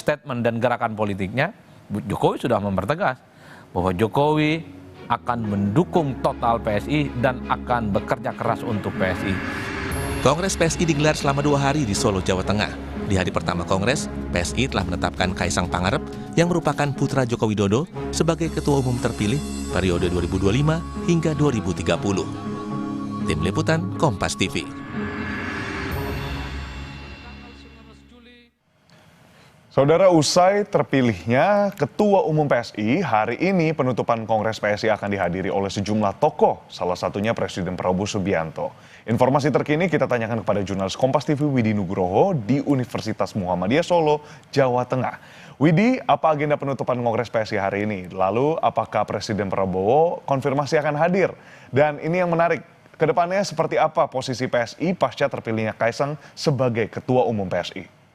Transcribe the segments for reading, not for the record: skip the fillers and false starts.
statement dan gerakan politiknya, Jokowi sudah mempertegas bahwa Jokowi akan mendukung total PSI dan akan bekerja keras untuk PSI. Kongres PSI digelar selama 2 hari di Solo, Jawa Tengah. Di hari pertama Kongres, PSI telah menetapkan Kaisang Pangarep yang merupakan putra Joko Widodo sebagai Ketua Umum terpilih periode 2025 hingga 2030. Tim Liputan Kompas TV. Saudara, usai terpilihnya Ketua Umum PSI, hari ini penutupan Kongres PSI akan dihadiri oleh sejumlah tokoh, salah satunya Presiden Prabowo Subianto. Informasi terkini kita tanyakan kepada jurnalis Kompas TV Widi Nugroho di Universitas Muhammadiyah Solo, Jawa Tengah. Widi, apa agenda penutupan Kongres PSI hari ini? Lalu apakah Presiden Prabowo konfirmasi akan hadir? Dan ini yang menarik, kedepannya seperti apa posisi PSI pasca terpilihnya Kaisang sebagai Ketua Umum PSI?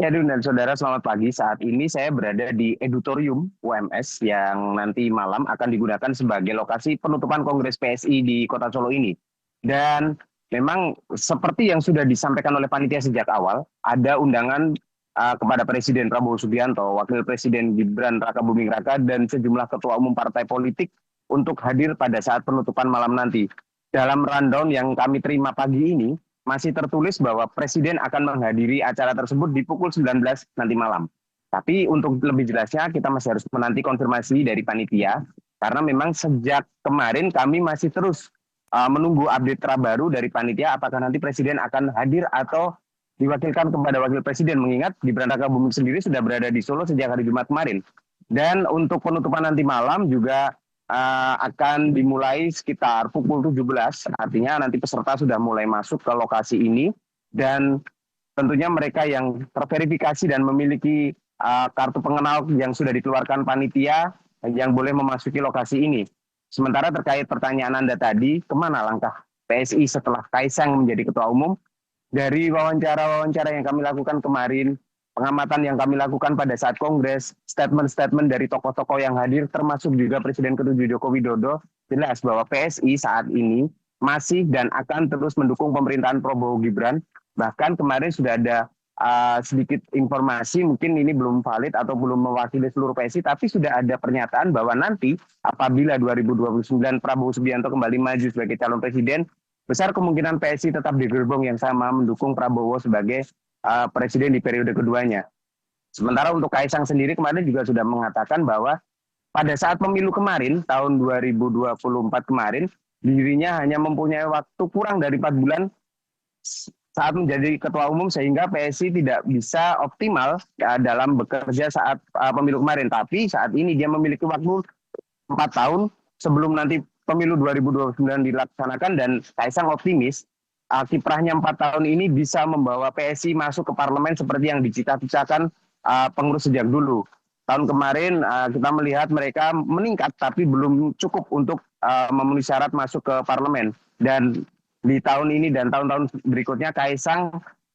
Ya, dan saudara, selamat pagi. Saat ini saya berada di Edutorium UMS yang nanti malam akan digunakan sebagai lokasi penutupan Kongres PSI di Kota Solo ini. Dan memang seperti yang sudah disampaikan oleh panitia sejak awal, ada undangan kepada Presiden Prabowo Subianto, Wakil Presiden Gibran Rakabuming Raka, dan sejumlah ketua umum partai politik untuk hadir pada saat penutupan malam nanti. Dalam rundown yang kami terima pagi ini, masih tertulis bahwa Presiden akan menghadiri acara tersebut di pukul 19 nanti malam. Tapi untuk lebih jelasnya kita masih harus menanti konfirmasi dari panitia, karena memang sejak kemarin kami masih terus menunggu update terbaru dari panitia apakah nanti Presiden akan hadir atau diwakilkan kepada Wakil Presiden, mengingat Gibran Rakabuming sendiri sudah berada di Solo sejak hari Jumat kemarin. Dan untuk penutupan nanti malam juga akan dimulai sekitar pukul 17, artinya nanti peserta sudah mulai masuk ke lokasi ini, dan tentunya mereka yang terverifikasi dan memiliki kartu pengenal yang sudah dikeluarkan panitia yang boleh memasuki lokasi ini. Sementara terkait pertanyaan Anda tadi, kemana langkah PSI setelah Kaisang menjadi Ketua Umum? Dari wawancara-wawancara yang kami lakukan kemarin, pengamatan yang kami lakukan pada saat Kongres, statement-statement dari tokoh-tokoh yang hadir, termasuk juga Presiden ke-7 Joko Widodo, jelas bahwa PSI saat ini masih dan akan terus mendukung pemerintahan Prabowo Gibran. Bahkan kemarin sudah ada sedikit informasi, mungkin ini belum valid atau belum mewakili seluruh PSI, tapi sudah ada pernyataan bahwa nanti apabila 2029 Prabowo Subianto kembali maju sebagai calon presiden, besar kemungkinan PSI tetap di gerbong yang sama mendukung Prabowo sebagai presiden di periode keduanya. Sementara untuk Kaisang sendiri kemarin juga sudah mengatakan bahwa pada saat pemilu kemarin, tahun 2024 kemarin, dirinya hanya mempunyai waktu kurang dari 4 bulan saat menjadi Ketua Umum, sehingga PSI tidak bisa optimal dalam bekerja saat pemilu kemarin. Tapi saat ini dia memiliki waktu 4 tahun sebelum nanti pemilu 2029 dilaksanakan, dan Kaisang optimis kiprahnya 4 tahun ini bisa membawa PSI masuk ke parlemen seperti yang dicita-citakan pengurus sejak dulu. Tahun kemarin kita melihat mereka meningkat tapi belum cukup untuk memenuhi syarat masuk ke parlemen. Dan di tahun ini dan tahun-tahun berikutnya Kaisang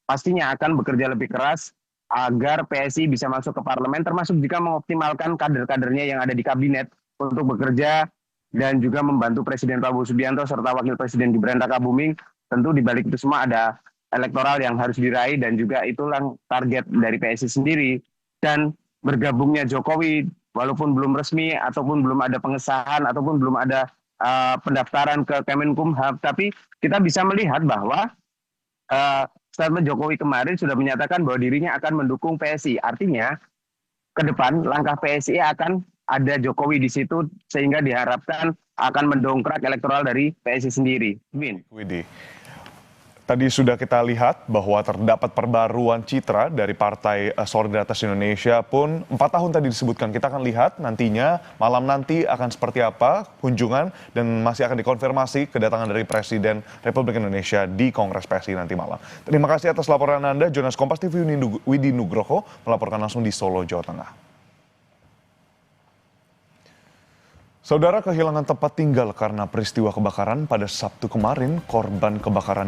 pastinya akan bekerja lebih keras agar PSI bisa masuk ke parlemen, termasuk juga mengoptimalkan kader-kadernya yang ada di kabinet untuk bekerja dan juga membantu Presiden Prabowo Subianto serta Wakil Presiden Gibran Rakabuming. Tentu di balik itu semua ada elektoral yang harus diraih, dan juga itulah target dari PSI sendiri. Dan bergabungnya Jokowi walaupun belum resmi ataupun belum ada pengesahan ataupun belum ada pendaftaran ke Kemenkumham, tapi kita bisa melihat bahwa statement Jokowi kemarin sudah menyatakan bahwa dirinya akan mendukung PSI. Artinya ke depan langkah PSI akan ada Jokowi di situ, sehingga diharapkan akan mendongkrak elektoral dari PSI sendiri. Widi, tadi sudah kita lihat bahwa terdapat perbaruan citra dari Partai Solidaritas Indonesia pun 4 tahun tadi disebutkan. Kita akan lihat nantinya malam nanti akan seperti apa kunjungan, dan masih akan dikonfirmasi kedatangan dari Presiden Republik Indonesia di Kongres PSI nanti malam. Terima kasih atas laporan Anda, jurnalis Kompas TV Widi Nugroho melaporkan langsung di Solo, Jawa Tengah. Saudara, kehilangan tempat tinggal karena peristiwa kebakaran pada Sabtu kemarin. Korban kebakaran